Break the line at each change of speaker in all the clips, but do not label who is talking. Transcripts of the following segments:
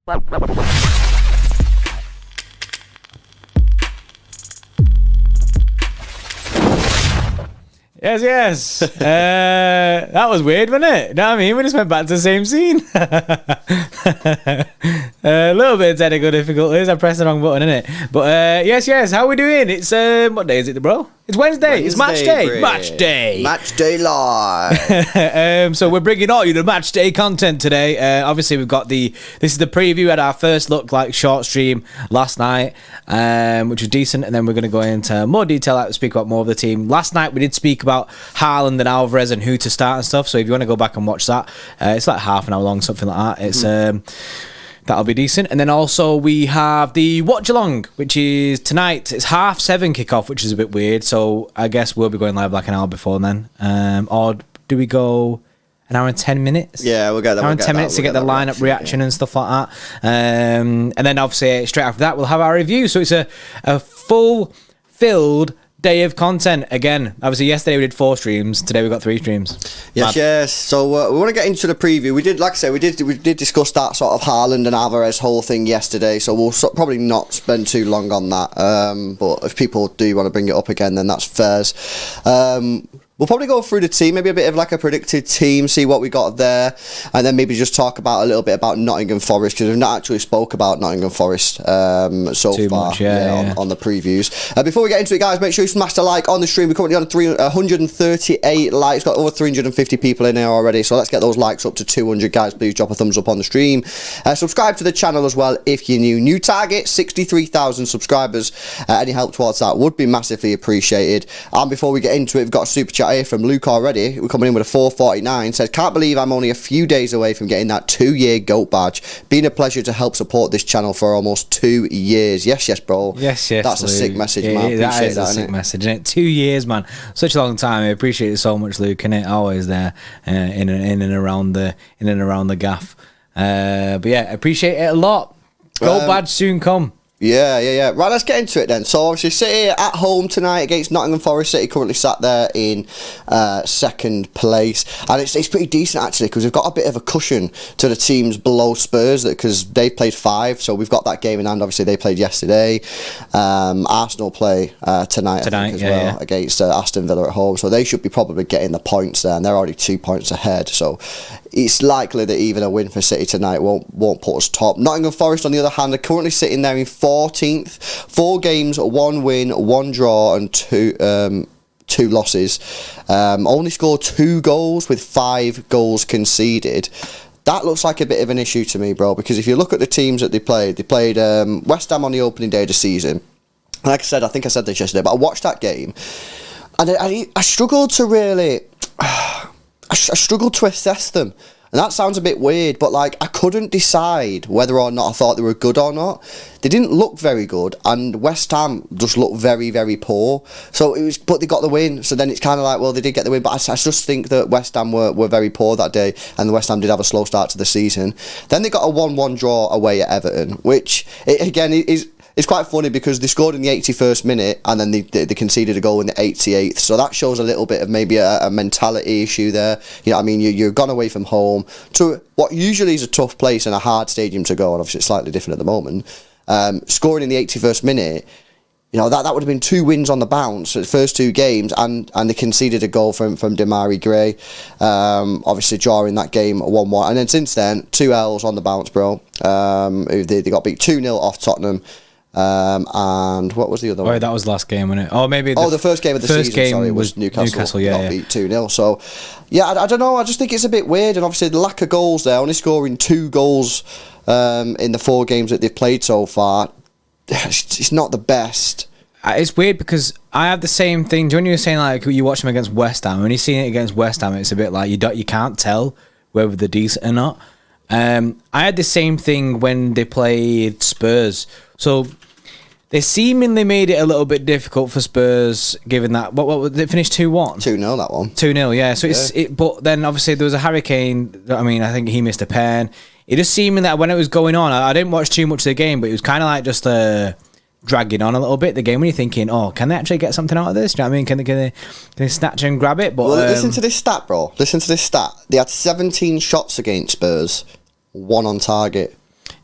Yes. That was weird, wasn't it? You know what I mean? We just went back to the same scene. A little bit of technical difficulties. I pressed the wrong button, innit? But yes. How are we doing? It's what day is it, bro? It's Wednesday. It's match day.
Bro.
Match day.
Match day live.
So we're bringing all you the match day content today. Obviously, we've got this is the preview. We had our first look like short stream last night, which was decent, and then we're going to go into more detail to speak about more of the team. Last night we did speak about Haaland and Alvarez and who to start and stuff. So if you want to go back and watch that, it's like half an hour long, something like that. It's that'll be decent. And then also we have the watch along, which is tonight. It's 7:30 kickoff, which is a bit weird. So I guess we'll be going live like an hour before then. Or do we go an hour and 10 minutes?
Yeah, we'll get that.
An hour and 10 minutes to get the lineup reaction and stuff like that. And then obviously straight after that we'll have our review. So it's a full filled day of content again. Obviously yesterday we did 4 streams, today we've got 3 streams.
Yes. So we want to get into the preview. We did, like I said, we did discuss that sort of Haaland and Alvarez whole thing yesterday, so we'll probably not spend too long on that, but if people do want to bring it up again, then that's fairs. We'll probably go through the team, maybe a bit of like a predicted team, see what we got there, and then maybe just talk about a little bit about Nottingham Forest, because we've not actually spoke about Nottingham Forest so
Too
far
much,
on the previews. Before we get into it, guys, make sure you smash the like on the stream. We're currently on 138 likes, got over 350 people in there already, so let's get those likes up to 200, guys. Please drop a thumbs up on the stream. Subscribe to the channel as well if you're new. New target, 63,000 subscribers. Any help towards that would be massively appreciated. And before we get into it, we've got a super chat here from Luke already. We're coming in with a 449. Says, can't believe I'm only a few days away from getting that 2-year GOAT badge. Been a pleasure to help support this channel for almost 2 years. Yes, bro.
Yes.
That's
Luke.
a sick message, man.
That is a sick message, isn't it? 2 years, man. Such a long time. I appreciate it so much, Luke. And it always there in and around the gaff. But yeah, appreciate it a lot. GOAT badge soon come.
Yeah. Right, let's get into it then. So obviously City at home tonight against Nottingham Forest. City currently sat there in second place, and it's pretty decent actually, because we've got a bit of a cushion to the teams below Spurs, because they played 5, so we've got that game in hand. Obviously they played yesterday. Arsenal play tonight as well against Aston Villa at home, so they should be probably getting the points there, and they're already 2 points ahead, so it's likely that even a win for City tonight won't put us top. Nottingham Forest, on the other hand, are currently sitting there in 14th. 4 games, 1 win, 1 draw, and 2 losses. Only scored 2 goals with 5 goals conceded. That looks like a bit of an issue to me, bro, because if you look at the teams that they played West Ham on the opening day of the season. Like I said, I think I said this yesterday, but I watched that game, and I struggled to really... I struggled to assess them, and that sounds a bit weird, but like I couldn't decide whether or not I thought they were good or not. They didn't look very good, and West Ham just looked very, very poor. So but they got the win. So then it's kind of like, well, they did get the win, but I just think that West Ham were very poor that day, and the West Ham did have a slow start to the season. Then they got a 1-1 draw away at Everton, which again is. It's quite funny because they scored in the 81st minute, and then they conceded a goal in the 88th. So that shows a little bit of maybe a mentality issue there. You know what I mean? You're gone away from home to what usually is a tough place and a hard stadium to go, and obviously it's slightly different at the moment. Scoring in the 81st minute, you know, that would have been 2 wins on the bounce at the first 2 games, and they conceded a goal from Demarai Gray. Obviously drawing that game 1-1. And then since then, 2 L's on the bounce, bro. They got beat 2-0 off Tottenham. And what was the other one?
That was last game, wasn't it? Oh, maybe
the first game of the season was Newcastle. Got beat 2-0. So yeah, I don't know, I just think it's a bit weird, and obviously the lack of goals there, only scoring 2 goals in the 4 games that they've played so far. It's not the best.
It's weird because I have the same thing. When you were saying like you watch them against West Ham, when you see it against West Ham, it's a bit like you can't tell whether they're decent or not. I had the same thing when they played Spurs. So they seemingly made it a little bit difficult for Spurs, given that what they finished 2-1?
2-0 that one.
2-0, yeah. So but then obviously there was a hurricane. I mean, I think he missed a pen. It just seemed that when it was going on, I didn't watch too much of the game, but it was kind of like just dragging on a little bit. The game when you're thinking, oh, can they actually get something out of this? Do you know what I mean? Can they snatch and grab it? But
listen to this stat, bro. Listen to this stat. They had 17 shots against Spurs, 1 on target.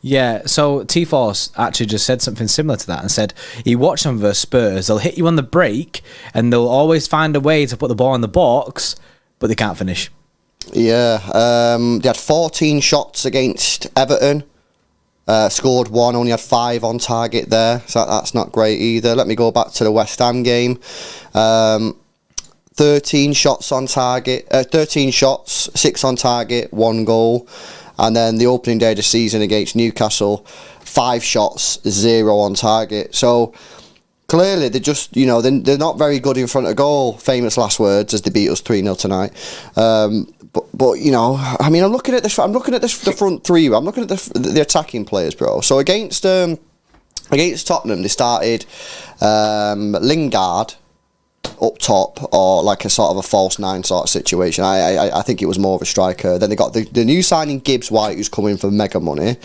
Yeah, so T-Force actually just said something similar to that and said he watched them versus Spurs. They'll hit you on the break and they'll always find a way to put the ball in the box, but they can't finish.
Yeah, they had 14 shots against Everton. Scored 1, only had 5 on target there, so that's not great either. Let me go back to the West Ham game. 13 shots on target, 13 shots, 6 on target, 1 goal. And then the opening day of the season against Newcastle, 5 shots, 0 on target. So clearly they're just, they're not very good in front of goal. Famous last words as they beat us 3-0 tonight. But I mean, I'm looking at the front three. I'm looking at the attacking players, bro. So against Tottenham, they started Lingard up top, or like a sort of a false 9 sort of situation. I think it was more of a striker. Then they got the new signing Gibbs White, who's coming for mega money.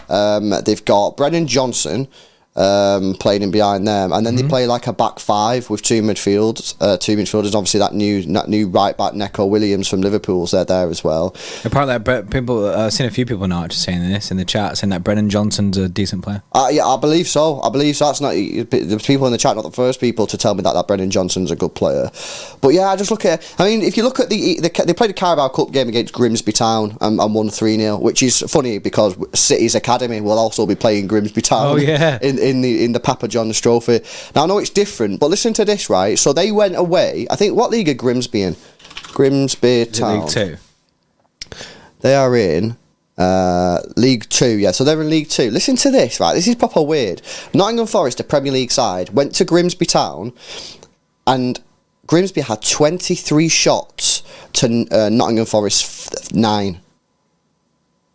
They've got Brennan Johnson playing in behind them, and then they play like a back 5 with two midfielders. Obviously that new right back Neco Williams from Liverpool's there as well.
Apparently, I've seen a few people now just saying this in the chat, saying that Brennan Johnson's a decent player.
Yeah, I believe so. That's not the people in the chat, not the first people to tell me that Brennan Johnson's a good player. But yeah, I just look at. I mean, if you look at they played a Carabao Cup game against Grimsby Town and won 3-0, which is funny because City's academy will also be playing Grimsby Town.
Oh yeah.
In the Papa John's Trophy. Now I know it's different, but listen to this, right? So they went away. I think, what league are Grimsby in? Grimsby Town.
League 2.
They are in League 2. Yeah, so they're in League 2. Listen to this, right? This is proper weird. Nottingham Forest, a Premier League side, went to Grimsby Town, and Grimsby had 23 shots to Nottingham Forest 9.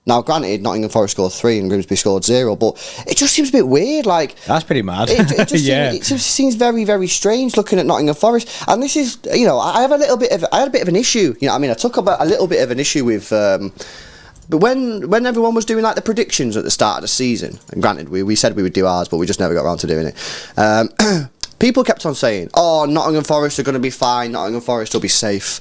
Now, granted, Nottingham Forest scored 3 and Grimsby scored 0, but it just seems a bit weird. Like,
that's pretty mad.
It just seems very, very strange looking at Nottingham Forest. And this is, I had a bit of an issue. I took about a little bit of an issue with. But when everyone was doing like the predictions at the start of the season, and granted, we said we would do ours, but we just never got around to doing it. People kept on saying, "Oh, Nottingham Forest are going to be fine. Nottingham Forest will be safe."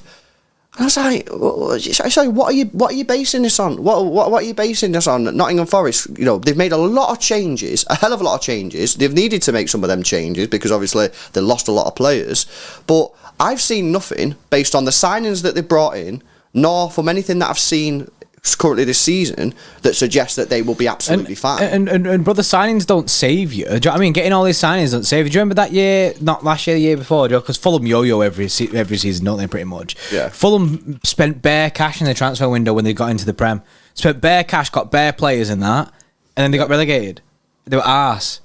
And I was like, what are you basing this on? What are you basing this on? Nottingham Forest, they've made a lot of changes, a hell of a lot of changes. They've needed to make some of them changes because obviously they lost a lot of players. But I've seen nothing based on the signings that they've brought in, nor from anything that I've seen currently this season that suggests that they will be absolutely fine.
And brother, signings don't save you. Do you know what I mean? Getting all these signings don't save you. Do you remember that year? Not last year, the year before. Because Fulham yo-yo every season, don't they? Pretty much. Yeah. Fulham spent bare cash in the transfer window when they got into the Prem. Spent bare cash, got bare players in that, and then they got relegated. They were arse.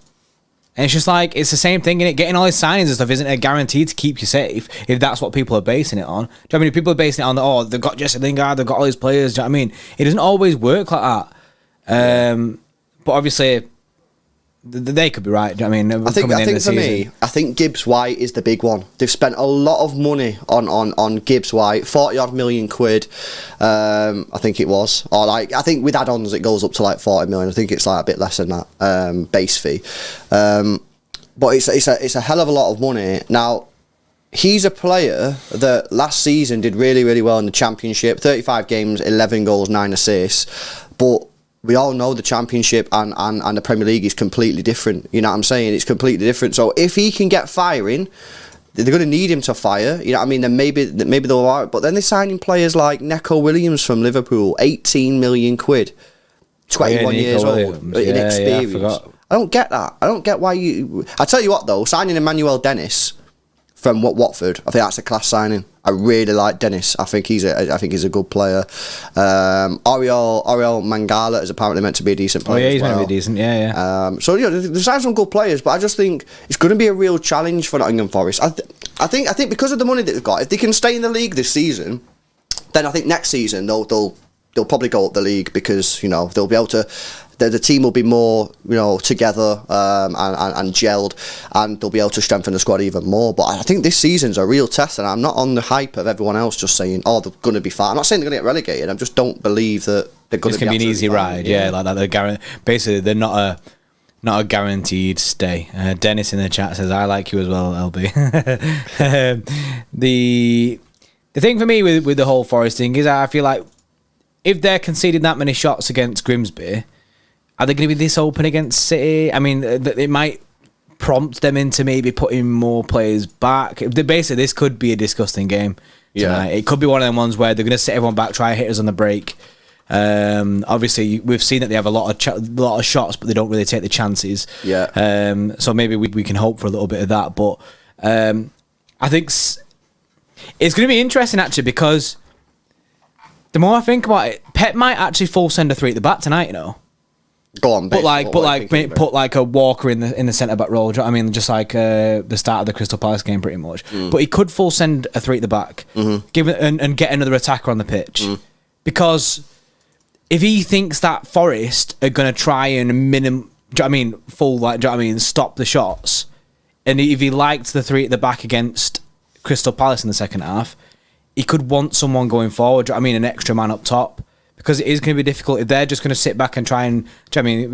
And it's just like, it's the same thing, innit? Getting all these signings and stuff isn't a guarantee to keep you safe if that's what people are basing it on. Do you know what I mean? If people are basing it on, they've got Jesse Lingard, they've got all these players, do you know what I mean? It doesn't always work like that. But obviously, they could be right, do you know what I mean?
I think for me, I think Gibbs White is the big one. They've spent a lot of money on Gibbs White, 40-odd million quid, I think it was. Or I think with add-ons it goes up to like 40 million. I think it's like a bit less than that base fee. But it's a hell of a lot of money. Now, he's a player that last season did really, really well in the Championship. 35 games, 11 goals, 9 assists. But we all know the Championship and the Premier League is completely different. You know what I'm saying? It's completely different. So if he can get firing, they're going to need him to fire. You know what I mean? Then maybe they'll alright. But then they're signing players like Neco Williams from Liverpool, 18 million quid, 21 years old, inexperienced. I don't get that. I don't get why you. I tell you what though, signing Emmanuel Dennis from Watford, I think that's a class signing. I really like Dennis. I think he's a good player. Oriol Mangala is apparently meant to be a decent player.
Oh yeah, he's
meant
to be decent. Yeah.
So they've signed some good players, but I just think it's going to be a real challenge for Nottingham Forest. I think because of the money that they've got, if they can stay in the league this season, then I think next season they'll probably go up the league because they'll be able to. The team will be more, together and gelled, and they'll be able to strengthen the squad even more. But I think this season's a real test, and I'm not on the hype of everyone else just saying, "Oh, they're going to be fine." I'm not saying they're going to get relegated. I just don't believe that they're going to be.
It's going to be an easy ride, yeah, like that. Basically, they're not a guaranteed stay. Dennis in the chat says, "I like you as well, LB." The thing for me with the whole Forest thing is I feel like if they're conceding that many shots against Grimsby, are they going to be this open against City? I mean, it might prompt them into maybe putting more players back. Basically, this could be a disgusting game tonight. It could be one of them ones where they're going to sit everyone back, try and hit us on the break. Obviously, we've seen that they have a lot of shots, but they don't really take the chances. So maybe we can hope for a little bit of that. But I think it's going to be interesting actually, because the more I think about it, Pep might actually full send a 3 at the back tonight. You know.
Go on,
put like a Walker in the centre back role. Do you know what I mean, just like the start of the Crystal Palace game, pretty much. But he could full send a 3 at the back, give it and get another attacker on the pitch, because if he thinks that Forest are going to try and stop the shots, and if he liked the 3 at the back against Crystal Palace in the second half, he could want someone going forward. Do you know what I mean, an extra man up top. Because it is going to be difficult if they're just going to sit back and try and,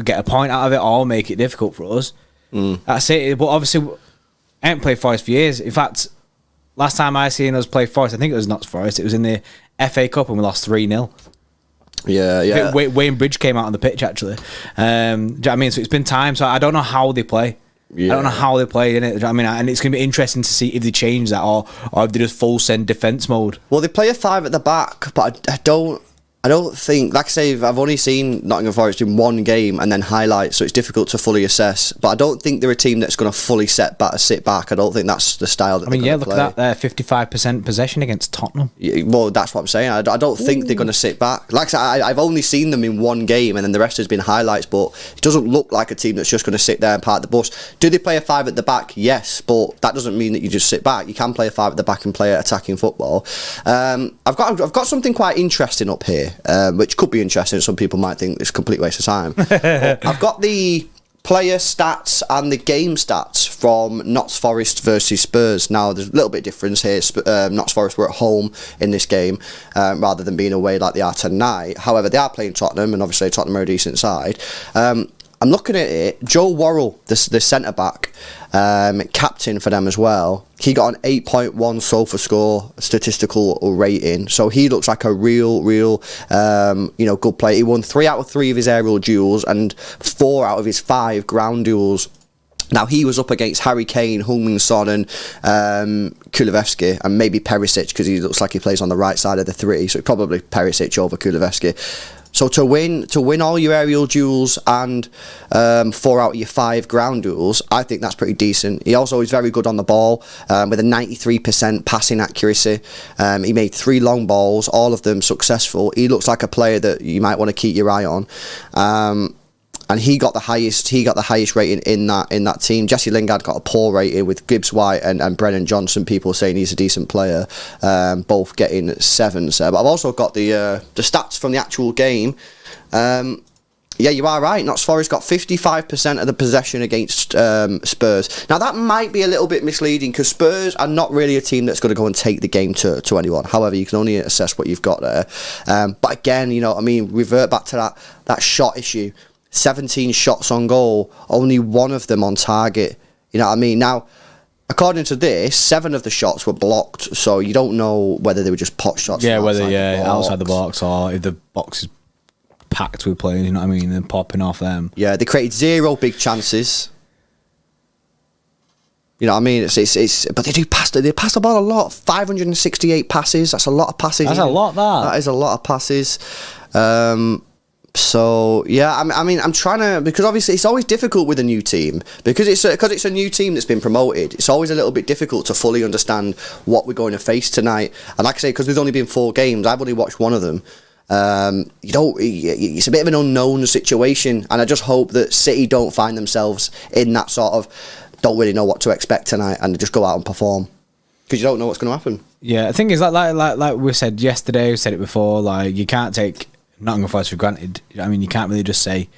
get a point out of it or make it difficult for us. That's it. But obviously, I haven't played Forest for years. In fact, last time I seen us play Forest, I think it was not Forest. It was in the FA Cup and we lost 3-0.
Yeah.
Wayne Bridge came out on the pitch actually. Do you know what I mean? So it's been time. So I don't know how they play. I don't know how they play in it. Do you know what I mean? And it's going to be interesting to see if they change that or if they just full send defence mode.
Well, they play a 5 at the back, but I don't think, like I say, I've only seen Nottingham Forest in one game and then highlights, so it's difficult to fully assess. But I don't think they're a team that's going to fully sit back. I don't think that's the style that they're going to play.
Look at that 55% possession against Tottenham.
Yeah, well, that's what I'm saying. I don't think they're going to sit back. Like I say, I've only seen them in one game and then the rest has been highlights, but it doesn't look like a team that's just going to sit there and park the bus. Do they play a 5 at the back? Yes, but that doesn't mean that you just sit back. You can play a 5 at the back and play attacking football. I've got something quite interesting up here, which could be interesting. Some people might think it's a complete waste of time. I've got the player stats and the game stats from Notts Forest versus Spurs. Now, there's a little bit of difference here. Notts Forest were at home in this game rather than being away like they are tonight. However, they are playing Tottenham, and obviously Tottenham are a decent side. I'm looking at it. Joe Worrell, the centre-back, captain for them as well. He got an 8.1 SofaScore statistical rating. So he looks like a real, good player. He won 3 out of 3 of his aerial duels and 4 out of his 5 ground duels. Now, he was up against Harry Kane, Heung-min Son and Kulusevski, and maybe Perisic, because he looks like he plays on the right side of the 3. So probably Perisic over Kulusevski. So to win all your aerial duels and 4 out of your 5 ground duels, I think that's pretty decent. He also is very good on the ball with a 93% passing accuracy. He made 3 long balls, all of them successful. He looks like a player that you might want to keep your eye on. And he got the highest rating in that team. Jesse Lingard got a poor rating, with Gibbs White and Brennan Johnson, people saying he's a decent player, both getting 7s. But I've also got the stats from the actual game. Yeah, you are right. Notts Forest got 55% of the possession against Spurs. Now, that might be a little bit misleading, because Spurs are not really a team that's going to go and take the game to anyone. However, you can only assess what you've got there. But again, revert back to that shot issue. 17 shots on goal, only 1 of them on target. You know what I mean? Now, according to this, 7 of the shots were blocked, so you don't know whether they were just pot shots.
Yeah, outside the box, or if the box is packed with players, you know what I mean, and popping off them.
Yeah, they created 0 big chances. You know what I mean? But they pass the ball a lot. 568 passes. That's a lot of passes.
That's a lot.
That is a lot of passes. So yeah, I'm trying to, because obviously it's always difficult with a new team, because it's a new team that's been promoted. It's always a little bit difficult to fully understand what we're going to face tonight. And like I say, because there's only been 4 games, I've only watched 1 of them. It's a bit of an unknown situation, and I just hope that City don't find themselves in that sort of don't really know what to expect tonight, and they just go out and perform, because you don't know what's going to happen.
Yeah, the thing is, like we said yesterday, we said it before, like, you can't take Nottingham Forest for granted. I mean, you can't really just say,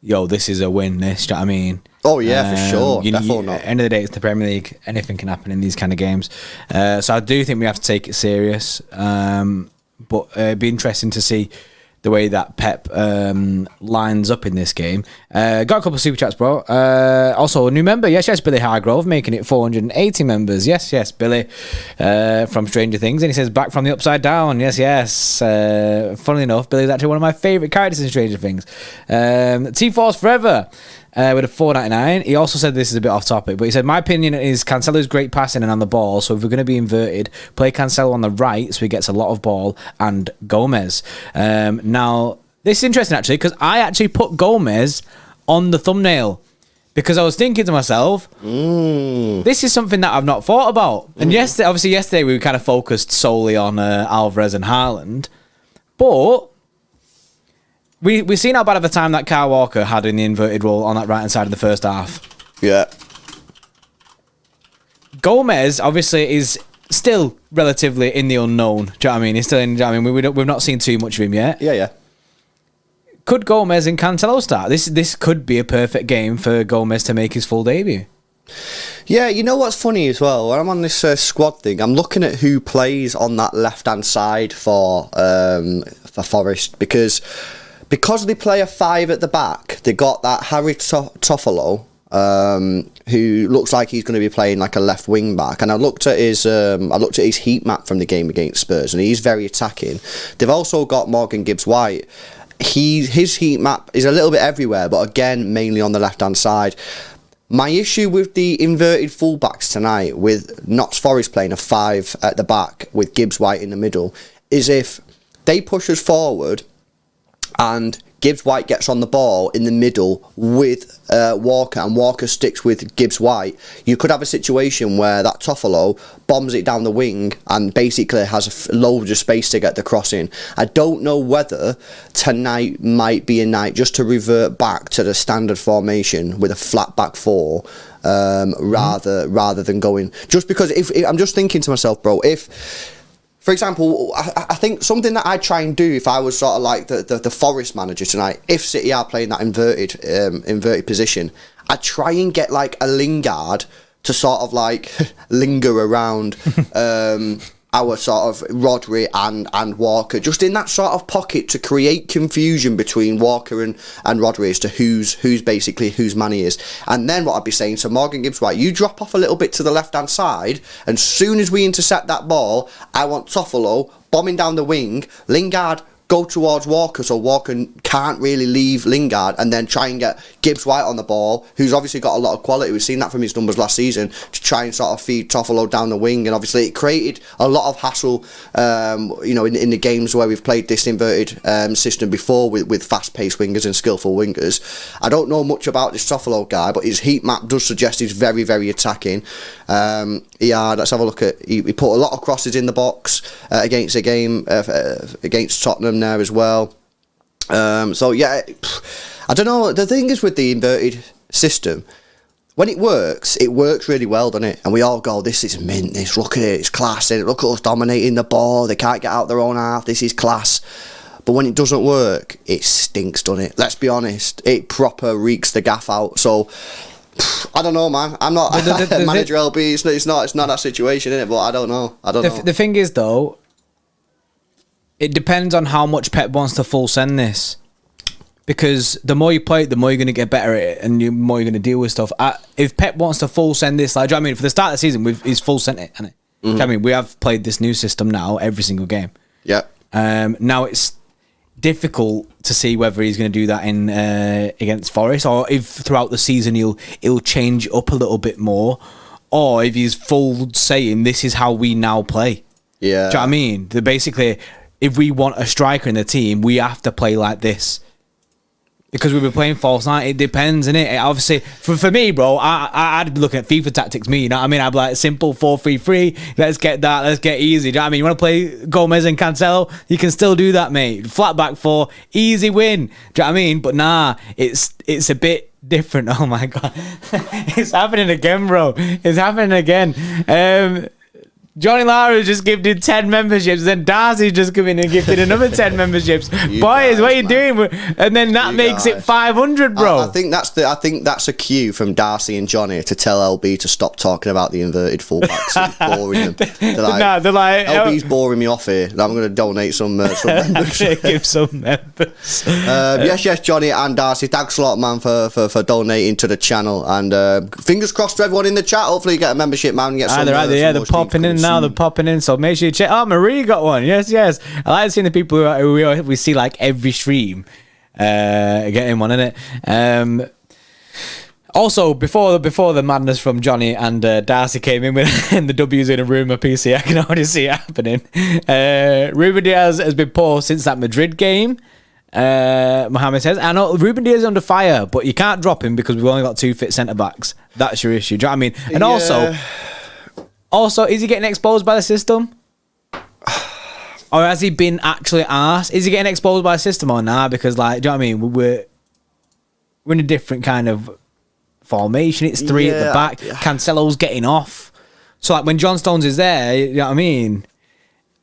yo, this is a win, this, do you know what I mean?
Oh yeah, for sure. Definitely not.
At the end of the day, it's the Premier League. Anything can happen in these kind of games. So I do think we have to take it serious. But it'd be interesting to see the way that Pep lines up in this game. Got a couple of super chats, bro. Also, a new member. Yes, Billy Hargrove, making it 480 members. Yes, Billy from Stranger Things. And he says, back from the upside down. Yes. Funnily enough, Billy's actually one of my favourite characters in Stranger Things. T-Force Forever. With a 4.99. He also said, this is a bit off topic, but he said, my opinion is Cancelo's great passing and on the ball, so if we're going to be inverted, play Cancelo on the right so he gets a lot of ball, and Gomez. Now, this is interesting actually, because I actually put Gomez on the thumbnail because I was thinking to myself, this is something that I've not thought about. And yesterday we kind of focused solely on Alvarez and Haaland, but we've seen how bad of a time that Kyle Walker had in the inverted role on that right-hand side of the first half.
Yeah.
Gomez, obviously, is still relatively in the unknown. Do you know what I mean? He's still in, do you know what I mean? We've not seen too much of him yet.
Yeah.
Could Gomez and Cancelo start? This could be a perfect game for Gomez to make his full debut.
Yeah, you know what's funny as well? When I'm on this squad thing, I'm looking at who plays on that left-hand side for Forest, because they play a 5 at the back. They got that Harry Toffolo, who looks like he's going to be playing like a left wing back. And I looked at his heat map from the game against Spurs, and he's very attacking. They've also got Morgan Gibbs-White. His heat map is a little bit everywhere, but again, mainly on the left hand side. My issue with the inverted fullbacks tonight, with Notts Forest playing a 5 at the back with Gibbs-White in the middle, is if they push us forward and Gibbs-White gets on the ball in the middle with Walker, and Walker sticks with Gibbs-White, you could have a situation where that Toffolo bombs it down the wing and basically has loads of space to get the cross in. I don't know whether tonight might be a night just to revert back to the standard formation with a flat back 4 rather than going... Just because if I'm just thinking to myself, bro, if... For example, I think something that I'd try and do if I was sort of like the Forest manager tonight, if City are playing that inverted position, I'd try and get like a Lingard to sort of like linger around our sort of Rodri and Walker, just in that sort of pocket to create confusion between Walker and Rodri as to who's basically whose man he is. And then what I'd be saying to Morgan Gibbs-White, you drop off a little bit to the left hand side, and soon as we intercept that ball, I want Toffolo bombing down the wing, Lingard go towards Walker so Walker can't really leave Lingard, and then try and get Gibbs-White on the ball, who's obviously got a lot of quality. We've seen that from his numbers last season, to try and sort of feed Toffolo down the wing. And obviously it created a lot of hassle in the games where we've played this inverted system before with fast-paced wingers and skillful wingers. I don't know much about this Toffolo guy, but his heat map does suggest he's very, very attacking. Let's have a look at... He put a lot of crosses in the box against the game against Tottenham there as well. So yeah, I don't know. The thing is with the inverted system, when it works really well, doesn't it? And we all go, this is mint, this, look at it, it's class, and look at us dominating the ball, they can't get out their own half, this is class. But when it doesn't work, it stinks, doesn't it? Let's be honest, it proper reeks the gaff out. So I don't know, man. I'm not manager LB. It's not that situation, is it? But I don't know.
The thing is, though, it depends on how much Pep wants to full send this. Because the more you play it, the more you're going to get better at it, and the more you're going to deal with stuff. If Pep wants to full send this, like, do you know what I mean? For the start of the season, he's full sent it, hasn't it? Mm-hmm. Do you know what I mean? We have played this new system now every single game.
Yeah.
Now it's difficult to see whether he's going to do that in against Forest, or if throughout the season he'll change up a little bit more, or if he's full saying this is how we now play.
Yeah.
Do you know what I mean? Basically, if we want a striker in the team, we have to play like this. Because we've been playing false nine, it depends, innit? Obviously, for me, bro, I'd be looking at FIFA tactics, you know what I mean? I'd be like, simple 4-3-3, let's get that, let's get easy. Do you know what I mean? You want to play Gomez and Cancelo? You can still do that, mate. Flat back 4, easy win. Do you know what I mean? But nah, it's a bit different. Oh my God. It's happening again, bro. It's happening again. Johnny Lara just gifted 10 memberships, then Darcy just come in and gifted another 10 memberships. Boys, what are you doing? And then that makes it 500, bro.
I think that's a cue from Darcy and Johnny to tell LB to stop talking about the inverted fullbacks. It's boring them. They're like, LB's boring me off here. I'm going to donate some members.
Give some members.
Yes, Johnny and Darcy. Thanks a lot, man, for donating to the channel. And fingers crossed to everyone in the chat. Hopefully, you get a membership, man. Get some,
they're popping in now. They're popping in. So make sure you check. Oh, Marie got one. Yes. I like seeing the people who we see like every stream getting one, innit? Also, before the madness from Johnny and Darcy came in with and the W's in a rumour PC, I can already see it happening. Ruben Dias has been poor since that Madrid game. Mohammed says, I know Ruben Dias is under fire, but you can't drop him because we've only got 2 fit centre backs. That's your issue. Do you know what I mean? And also, is he getting exposed by the system? Or has he been actually arsed? Is he getting exposed by the system or nah? Because, like, do you know what I mean? We're in a different kind of formation. It's 3 at the back. Cancelo's getting off. So, like, when John Stones is there, you know what I mean?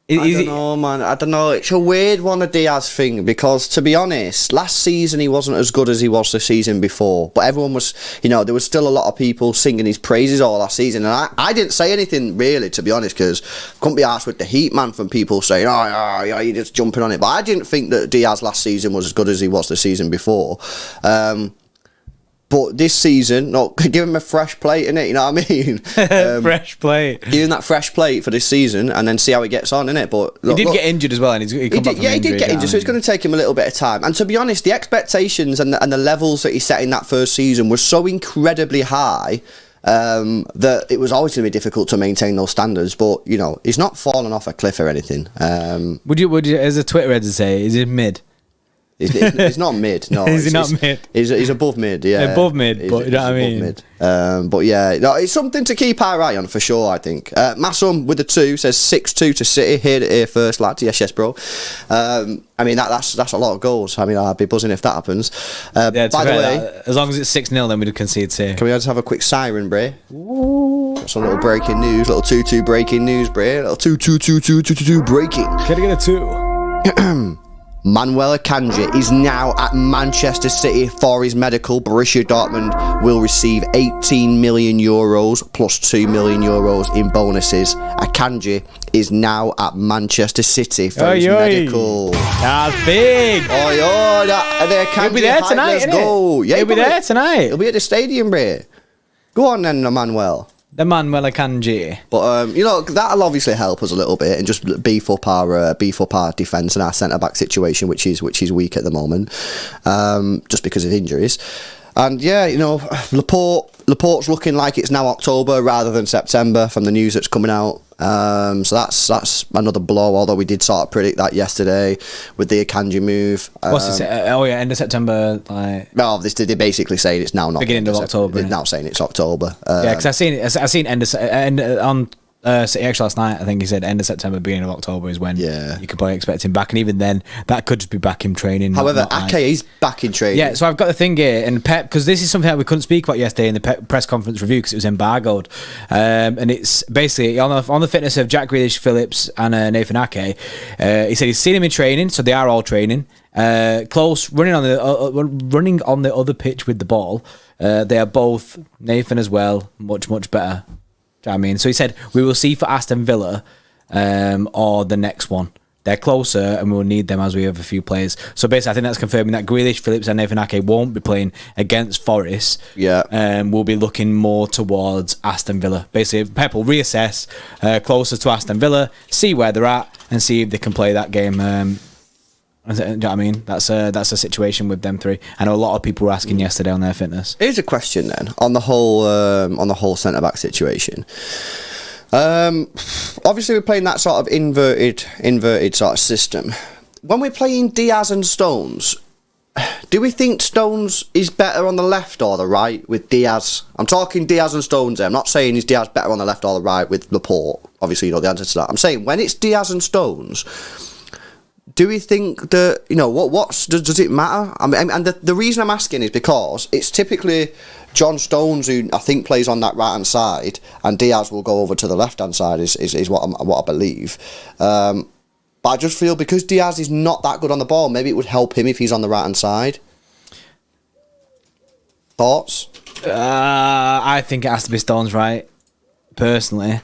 I don't know, man. I don't know. It's a weird one, a Diaz thing, because, to be honest, last season he wasn't as good as he was the season before. But everyone was, there was still a lot of people singing his praises all last season. And I didn't say anything, really, to be honest, because couldn't be asked with the heat, man, from people saying, you're just jumping on it. But I didn't think that Diaz last season was as good as he was the season before. But this season, give him a fresh plate, innit? You know what I mean?
Fresh plate.
Give him that fresh plate for this season and then see how he gets on, innit? But
he did get injured as well. And he did
get injured, so it's going to take him a little bit of time. And to be honest, the expectations and the levels that he set in that first season were so incredibly high that it was always going to be difficult to maintain those standards. But, he's not fallen off a cliff or anything.
Would you, as a Twitter head to say, is it mid?
He's not mid. No,
is he not mid?
He's above mid. Yeah,
above mid. But you know what I mean.
Mid. But yeah, no, it's something to keep our eye on for sure. I think. Massum with the 2 says 6-2 to City. Heard it here first, lads. Yes, bro. I mean that's a lot of goals. I mean, I'd be buzzing if that happens. By the way,
as long as it's 6-0, then we'd concede 2.
Can we just have a quick siren, Bray? Some little breaking news, little 2-2 breaking news, Bray. Little 2-2 breaking.
Can I get a 2?
Manuel Akanji is now at Manchester City for his medical. Borussia Dortmund will receive 18 million euros plus 2 million euros in bonuses. Akanji is now at Manchester City for his medical.
That's big.
He'll
be there tonight.
Let's go. Yeah,
he'll be there tonight.
He'll be at the stadium, Bray. Go on then, Manuel.
The Manuel Akanji.
But that'll obviously help us a little bit and just beef up our defence and our centre back situation, which is weak at the moment, just because of injuries. And yeah, Laporte's looking like it's now October rather than September from the news that's coming out. So that's another blow. Although we did sort of predict that yesterday with the Akanji move.
What's it? End of September.
Well, they're basically saying it's now not
beginning of October.
They're now saying it's October.
Yeah, because I seen end on City X last night. I think he said end of September, beginning of October is when you could probably expect him back, and even then that could just be back in training.
However, Ake is back in training.
Yeah, so I've got the thing here, and Pep, because this is something that we couldn't speak about yesterday in the press conference review because it was embargoed, and it's basically on the fitness of Jack Grealish, Phillips, and Nathan Ake. He said he's seen him in training, so they are all training. Close, running on the other pitch with the ball. They are both, Nathan as well, much better. Do you know what I mean? So he said, we will see for Aston Villa or the next one. They're closer and we'll need them as we have a few players. So basically, I think that's confirming that Grealish, Phillips and Nathan Ake won't be playing against Forest.
Yeah.
We'll be looking more towards Aston Villa. Basically, Pep will reassess closer to Aston Villa, see where they're at and see if they can play that game. Do you know what I mean? That's a situation with them 3. I know a lot of people were asking yesterday on their fitness.
Here's a question then on the whole centre back situation. Obviously, we're playing that sort of inverted sort of system. When we're playing Diaz and Stones, do we think Stones is better on the left or the right with Diaz? I'm talking Diaz and Stones there. I'm not saying is Diaz better on the left or the right with Laporte. Obviously, you know the answer to that. I'm saying when it's Diaz and Stones, do we think that, does it matter? I mean, and the reason I'm asking is because it's typically John Stones who I think plays on that right hand side, and Dias will go over to the left hand side. Is what I believe. But I just feel because Dias is not that good on the ball, maybe it would help him if he's on the right hand side. Thoughts?
I think it has to be Stones, right? Personally.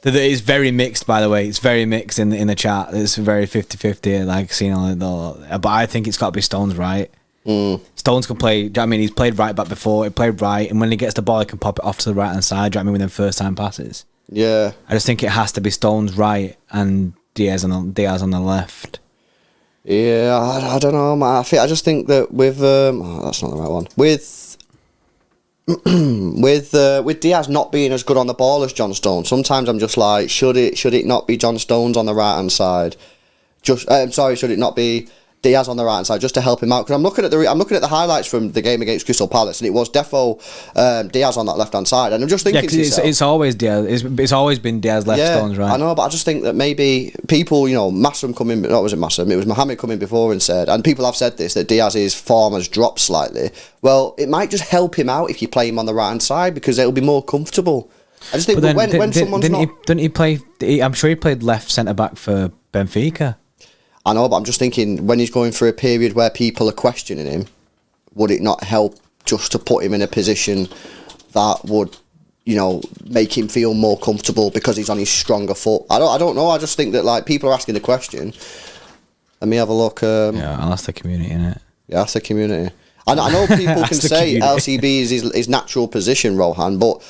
It's very mixed, by the way. It's very mixed in the chat. It's very 50-50, like seeing all. But I think it's got to be Stones, right? Stones can play. Do you know what I mean? He's played right back before. He played right, and when he gets the ball, he can pop it off to the right hand side. Do you know what I mean? With them first time passes.
Yeah.
I just think it has to be Stones right and Dias on the left.
Yeah, I don't know, man. I just think that with that's not the right one. With Dias not being as good on the ball as John Stones, sometimes I'm just like, should it not be John Stones on the right hand side? Should it not be Dias on the right hand side just to help him out? Because I'm looking at the highlights from the game against Crystal Palace, and it was defo Dias on that left hand side, and I'm just thinking,
it's always Dias. It's always been Dias left, Stones right.
I know, but I just think that maybe people, Massam coming. Not was it Massam? It was Mohamed coming before and said, and people have said this, that Dias's form has dropped slightly. Well, it might just help him out if you play him on the right hand side because it'll be more comfortable. I just think when someone's not,
didn't he play? I'm sure he played left centre back for Benfica.
I know, but I'm just thinking when he's going through a period where people are questioning him, would it not help just to put him in a position that would, make him feel more comfortable because he's on his stronger foot? I don't know. I just think that like people are asking the question. Let me have a look.
I'll ask the community, innit?
Yeah, ask the community. I know people can say LCB is his natural position, Rohan, but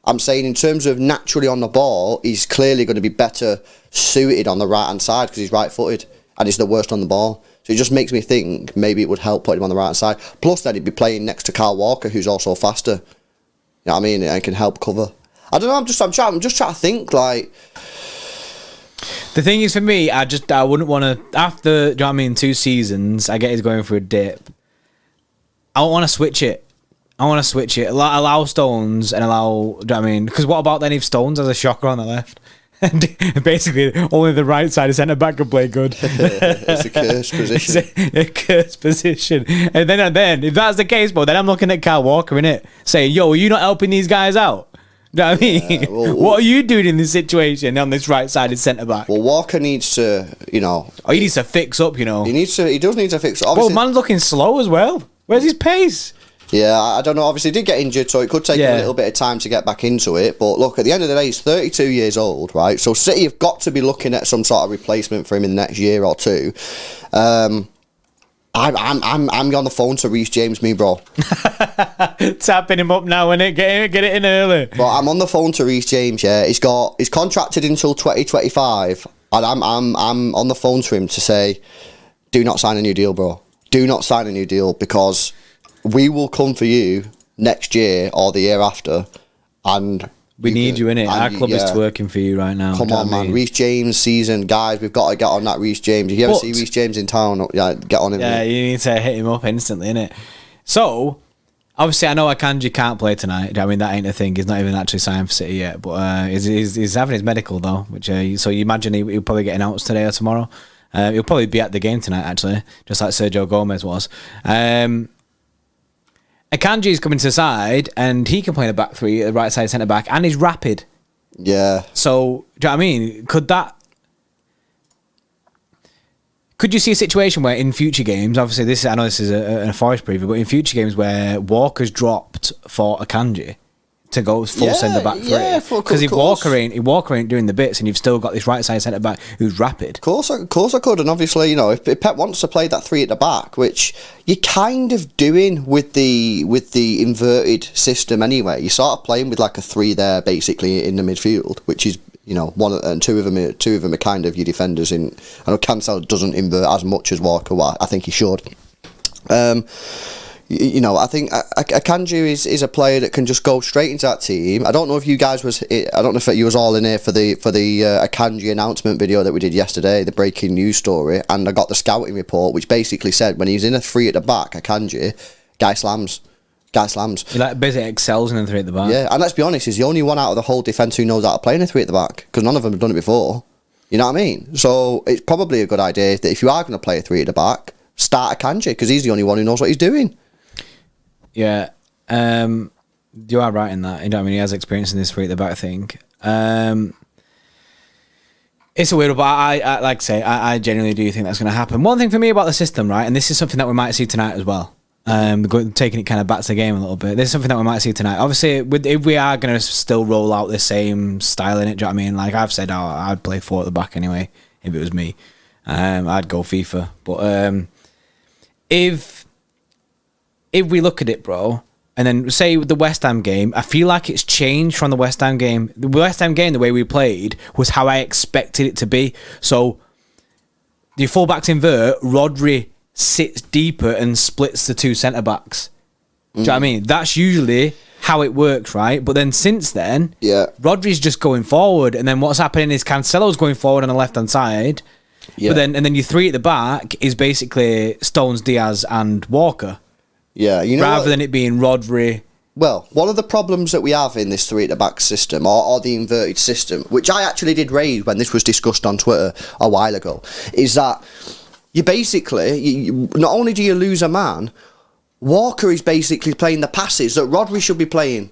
I'm saying in terms of naturally on the ball, he's clearly going to be better suited on the right hand side because he's right footed. And he's the worst on the ball. So it just makes me think maybe it would help put him on the right side. Plus then he'd be playing next to Kyle Walker, who's also faster. You know what I mean? And can help cover. I don't know, I'm just trying to think like.
The thing is for me, I wouldn't want to, after, 2 seasons, I get he's going for a dip. I don't want to switch it. Allow Stones and allow, because what about then if Stones has a shocker on the left? And basically, only the right side of centre back can play good.
It's a cursed position.
It's a cursed position. And then, if that's the case, then I'm looking at Kyle Walker, innit? Saying, yo, are you not helping these guys out? Do you know what I mean? What are you doing in this situation on this right sided centre back?
Well, Walker needs to,
he needs to fix up,
He does need to fix up.
Obviously, man's looking slow as well. Where's his pace?
Yeah, I don't know. Obviously, he did get injured, so it could take him a little bit of time to get back into it. But look, at the end of the day, he's 32 years old, right? So City have got to be looking at some sort of replacement for him in the next year or two. I'm on the phone to Reece James, me bro.
Tapping him up now, innit? Get it in early.
But I'm on the phone to Reece James. Yeah, he's contracted until 2025, and I'm on the phone to him to say, do not sign a new deal, bro. Do not sign a new deal because we will come for you next year or the year after, and
we need you in it. Our club is working for you right now.
Come on, man. Reece James season, guys. We've got to get on that Reece James. If you ever see Reece James in town, get on him.
Yeah, you need to hit him up instantly, innit? So, obviously, I know Akanji can't play tonight. That ain't a thing. He's not even actually signed for City yet. But he's having his medical though, which so you imagine he'll probably get announced today or tomorrow. He'll probably be at the game tonight, actually, just like Sergio Gomez was. Akanji is coming to the side, and he can play in the back three, the right side centre back, and he's rapid.
Yeah.
So, do you know what I mean? Could you see a situation where in future games, obviously I know this is a Forest preview, but in future games where Walker's dropped for Akanji to go full centre back three?
Yeah,
because if Walker ain't doing the bits, and you've still got this right side centre back who's rapid.
Of course I could, and obviously if Pep wants to play that three at the back, which you're kind of doing with the inverted system anyway. You start playing with like a three there basically in the midfield, which is one and two of them are kind of your defenders. I know Cancel doesn't invert as much as Walker. Well, I think he should. I think Akanji is a player that can just go straight into that team. I don't know if you guys you was all in here for the Akanji announcement video that we did yesterday, the breaking news story, and I got the scouting report which basically said when he's in a three at the back, Akanji, guy slams.
He basically excels in a three at the back.
Yeah, and let's be honest, he's the only one out of the whole defence who knows how to play in a three at the back because none of them have done it before. You know what I mean? So it's probably a good idea that if you are going to play a 3 at the back, start Akanji, because he's the only one who knows what he's doing.
Yeah. You are right in that. You know what I mean? He has experience in this 3 at the back thing. It's a weird one, but I like I say, I genuinely do think that's going to happen. One thing for me about the system, right, and this is something that we might see tonight as well, taking it kind of back to the game a little bit. This is something that we might see tonight. Obviously, if we are going to still roll out the same style in it, do you know what I mean? Like I've said, I'd play 4 at the back anyway, if it was me. I'd go FIFA. But if we look at it, bro, and then say the West Ham game, I feel like it's changed from the West Ham game. The West Ham game, the way we played, was how I expected it to be. So the fullbacks invert, Rodri sits deeper and splits the 2 centre-backs. Do you know what I mean? That's usually how it works, right? But then since then, Rodri's just going forward, and then what's happening is Cancelo's going forward on the left-hand side. Yeah. But then your 3 at the back is basically Stones, Diaz, and Walker.
Yeah,
rather than it being Rodri.
Well, one of the problems that we have in this 3 at the back system, or the inverted system, which I actually did raise when this was discussed on Twitter a while ago, is that you basically, not only do you lose a man, Walker is basically playing the passes that Rodri should be playing.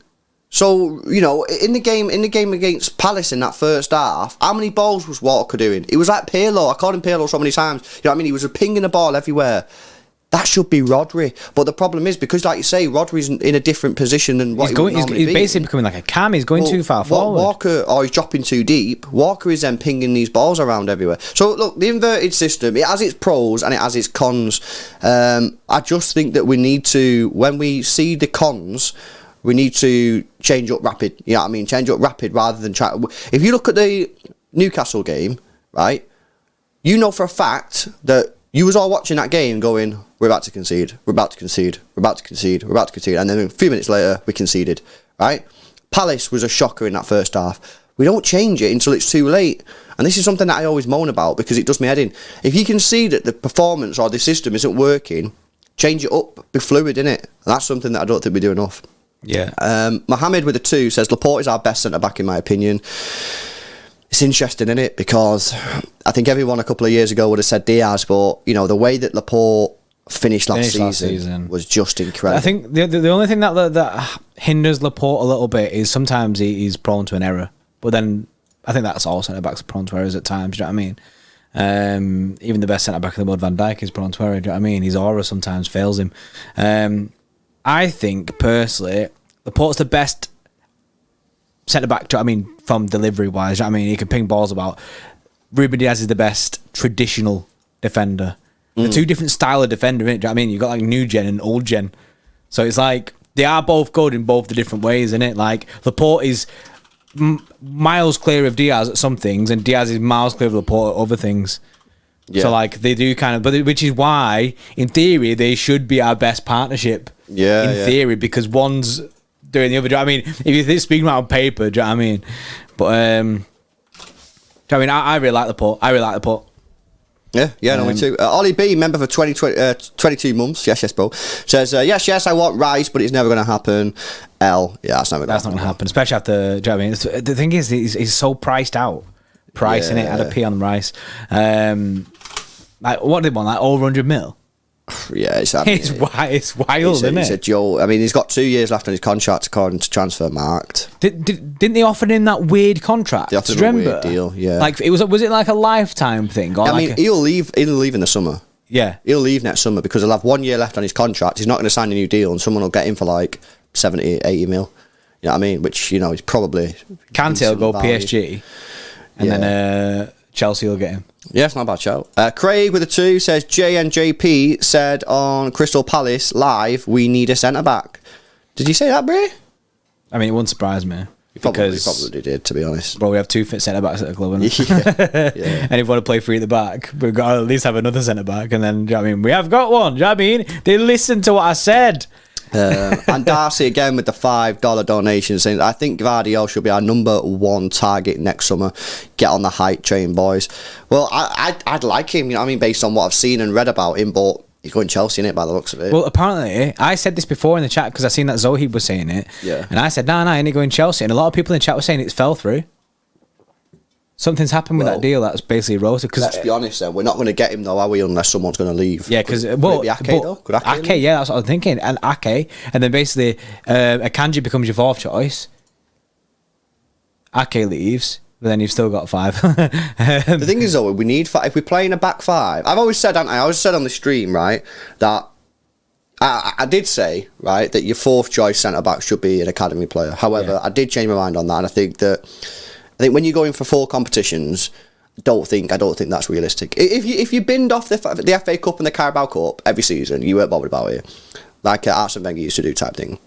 So, in the game against Palace in that first half, how many balls was Walker doing? It was like Pirlo. I called him Pirlo so many times. You know what I mean? He was pinging the ball everywhere. That should be Rodri. But the problem is, because like you say, Rodri's in a different position than what
he's basically becoming like a cam. He's going too far forward.
Walker, or he's dropping too deep. Walker is then pinging these balls around everywhere. So look, the inverted system, it has its pros and it has its cons. I just think that we need to, when we see the cons, we need to change up rapid. You know what I mean? Change up rapid rather than try. If you look at the Newcastle game, right, you know for a fact that you was all watching that game going, we're about to concede, we're about to concede, we're about to concede, we're about to concede. And then a few minutes later, we conceded, right? Palace was a shocker in that first half. We don't change it until it's too late. And this is something that I always moan about because it does me head in. If you can see that the performance or the system isn't working, change it up, be fluid in it. And that's something that I don't think we do enough.
Yeah.
Mohammed with a 2 says, Laporte is our best centre-back in my opinion. It's interesting, isn't it? Because I think everyone a couple of years ago would have said Diaz, but the way that Laporte finished last season was just incredible.
I think the only thing that hinders Laporte a little bit is sometimes he's prone to an error. But then I think that's all centre backs are prone to errors at times. Do you know what I mean? Even the best centre back in the world, Van Dijk, is prone to error. Do you know what I mean? His aura sometimes fails him. I think personally, Laporte's the best centre back. I mean, from delivery wise, I mean, he can ping balls about. Ruben Dias is the best traditional defender. The 2 different style of defender, innit? Do you know what I mean? You've got like new gen and old gen, so it's like they are both good in both the different ways, innit? Like Laporte is miles clear of Diaz at some things, and Diaz is miles clear of Laporte at other things. Yeah. So like they do kind of, but which is why, in theory, they should be our best partnership.
Yeah,
in theory, because one's doing the other. Do you know what I mean? If you're speaking about on paper, do you know what I mean? But do you know what I mean? I really like Laporte.
Yeah, no, me too. Ollie B, member for 22 months. Yes, bro. Says, yes, I want Rice, but it's never going to happen. Yeah, that's not going to happen.
Especially after, do you know what I mean? The thing is, he's so priced out. Pricing it, had a P on Rice. Like, what did they want? Like, over 100 mil?
Yeah, it's
wild, isn't it?
It's a joke. I mean, he's got 2 years left on his contract according to Transfermarkt.
Didn't they offer him that weird contract?
They offered him a weird deal, yeah.
Like, was it like a lifetime thing? Or
he'll leave in the summer.
Yeah.
He'll leave next summer because he'll have 1 year left on his contract. He's not going to sign a new deal and someone will get him for like 70, 80 mil. You know what I mean? Which, he's probably...
Kante will go value. PSG and then Chelsea will get him.
Yeah, it's not a bad shout. Craig with a 2 says, JNJP said on Crystal Palace Live, we need a centre-back. Did you say that, Bray?
I mean, it wouldn't surprise me.
Probably did, to be honest.
Bro, we have 2 fit centre-backs at the club, yeah. And if we want to play 3 at the back, we've got to at least have another centre-back. And then, do you know what I mean? We have got one. Do you know what I mean? They listened to what I said.
And Darcy again with the $5 donation saying, I think Gvardiol should be our number 1 target next summer. Get on the hype train, boys. Well, I'd like him, you know what I mean, based on what I've seen and read about him, but he's going Chelsea in it by the looks of it.
Well, apparently, I said this before in the chat because I seen that Zoe was saying it.
Yeah.
And I said, nah, ain't he going Chelsea? And a lot of people in the chat were saying it's fell through. Something's happened with that deal that's basically roasted.
Let's be honest then, we're not going to get him though, are we, unless someone's going to leave?
Yeah, because...
Could it be Ake though? Could Ake leave?
Yeah, that's what I'm thinking. And Ake, and then basically Akanji becomes your fourth choice. Ake leaves, but then you've still got 5.
The thing is though, we need 5. If we're playing a back 5... I've always said, haven't I? I always said on the stream, right, that... I did say, right, that your fourth choice centre-back should be an academy player. However, I did change my mind on that, and I think when you're going for 4 competitions, I don't think that's realistic. If you binned off the FA Cup and the Carabao Cup every season, you weren't bothered about it, like Arsene Wenger used to do type thing,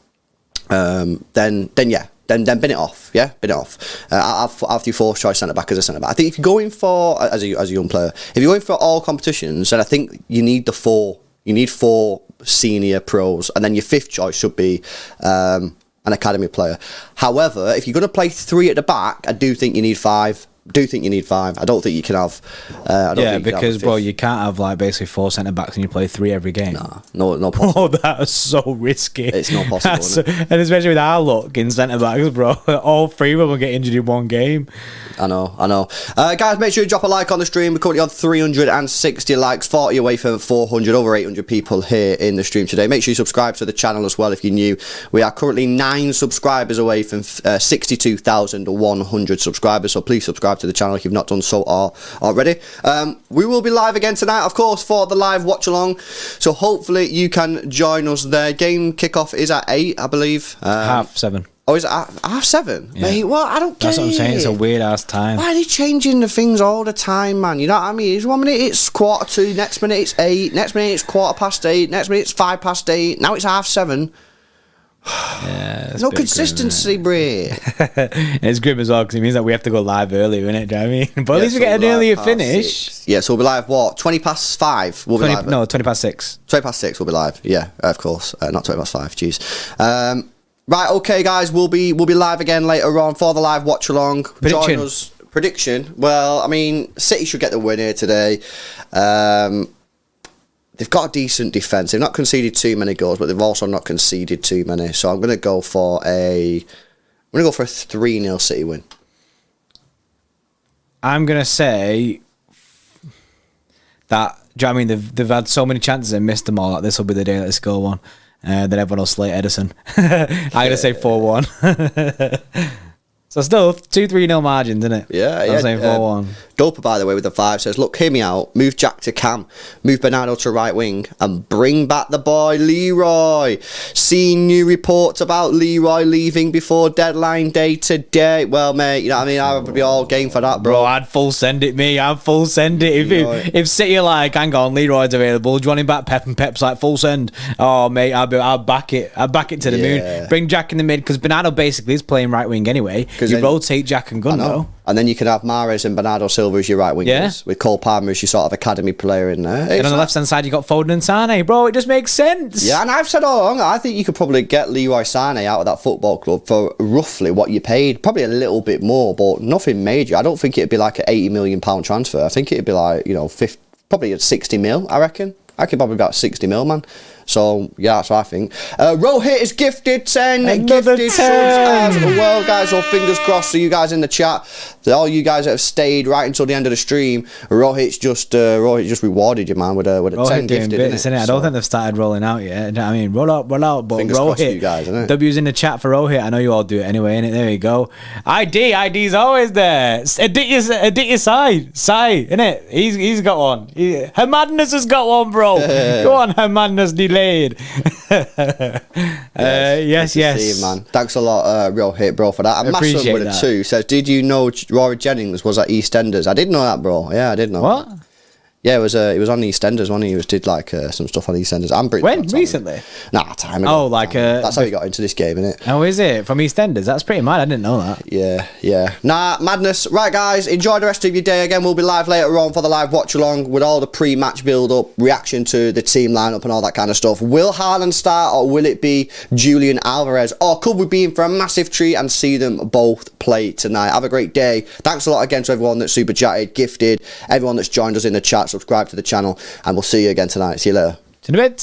then bin it off, bin it off. I'll have your fourth choice centre back as a centre back. I think if you're going for as a young player, if you're going for all competitions, then I think you need the 4. You need 4 senior pros, and then your 5th choice should be an academy player. However, if you're going to play 3 at the back, I do think you need 5. I don't think you can have.
Because bro, you can't have like basically 4 centre backs and you play 3 every game.
No possible.
Oh, that's so risky.
It's not possible. Isn't it?
And especially with our luck in centre backs, bro. All 3 of them will get injured in one game.
I know. Guys, make sure you drop a like on the stream. We're currently on 360 likes, 40 away from 400, over 800 people here in the stream today. Make sure you subscribe to the channel as well if you're new. We are currently 9 subscribers away from 62,100 subscribers, so please subscribe to the channel if you've not done so already. We will be live again tonight, of course, for the live watch along, so hopefully you can join us there. Game kickoff is at 8, I believe.
7:30.
Oh, is it 7:30? Yeah. Mate, well, I don't get it.
That's what I'm saying. It's a weird ass time.
Why are they changing the things all the time, man? You know what I mean? It's 1 minute it's 2:15, next minute it's 8, next minute it's 8:15, next minute it's 8:05. Now it's 7:30.
Yeah,
no consistency, Bray.
It's grim as well because it means that we have to go live earlier, innit? Do you know what I mean? But at least we get an earlier finish.
6. Yeah, so we'll be live, what, 5:20? We'll be live.
No, 6:20.
6:20 we'll be live. Yeah, of course. Not 5:20, jeez. Right, okay, guys, we'll be live again later on for the live watch along.
Prediction.
Join us. Prediction. Well, I mean, City should get the win here today. They've got a decent defence. They've not conceded too many goals, but they've also not conceded too many. So I'm going to go for a 3-0 City win. I'm
going to say that, do you know what I mean? They've had so many chances and missed them all. That this will be the day that they score one. Then everyone will slate Edison. I'm going to say 4-1. So still 2-3-0 margins, isn't it?
Yeah.
I'm saying 4-1.
Doper, by the way, with the 5 says, look, hear me out. Move Jack to Cam. Move Bernardo to right wing. And bring back the boy, Leroy. Seen new reports about Leroy leaving before deadline day today. Well, mate, you know what I mean? I would be all game for that, bro.
I'd full send it, me. I'd full send it. If City are like, hang on, Leroy's available. Do you want him back? Pep and Pep's like, full send. Oh, mate, I'll back it. I'll back it to the moon. Bring Jack in the mid, because Bernardo basically is playing right wing anyway. You rotate Jack and Gunno.
And then you can have Mahrez and Bernardo Silva as your right wingers, with Cole Palmer as your sort of academy player in there.
And on the left-hand side, you got Foden and Sane. Bro, it just makes sense.
Yeah, and I've said all along, I think you could probably get Leroy Sane out of that football club for roughly what you paid. Probably a little bit more, but nothing major. I don't think it'd be like an £80 million transfer. I think it'd be like, probably at 60 mil, I reckon. I could probably about 60 mil, man. So, yeah, that's what I think. Rohit is gifted 10.
Another
gifted
10.
Subs as well, guys. So, fingers crossed for you guys in the chat. To all you guys that have stayed right until the end of the stream, Rohit just rewarded you, man, with a 10 gifted.
Bits, innit? I don't think they've started rolling out yet. You know what I mean, roll out. But
fingers crossed for you guys, innit?
W's in the chat for Rohit. I know you all do it anyway, innit? There you go. ID's always there. Aditya Sai, innit? He's got one. Her Madness has got one, bro. Go on, Her Madness delayed. Yes.
See you, man. Thanks a lot, Rohit, bro, for that. And Mason with a 2 says, did you know Rory Jennings was at EastEnders? I did know that, bro. Yeah, I did know.
What?
That. Yeah, it was on EastEnders, wasn't he? He did like some stuff on EastEnders.
When? Recently?
Nah, time ago.
Oh,
that's how he got into this game, innit?
Oh, is it? From EastEnders? That's pretty mad. I didn't know that.
Yeah. Nah, madness. Right, guys, enjoy the rest of your day. Again, we'll be live later on for the live watch along with all the pre-match build-up, reaction to the team lineup and all that kind of stuff. Will Haaland start or will it be Julian Alvarez? Or could we be in for a massive treat and see them both play tonight? Have a great day. Thanks a lot again to everyone that's super chatted, gifted, everyone that's joined us in the chat, subscribe to the channel, and we'll see you again tonight. See you later.
See you in a bit.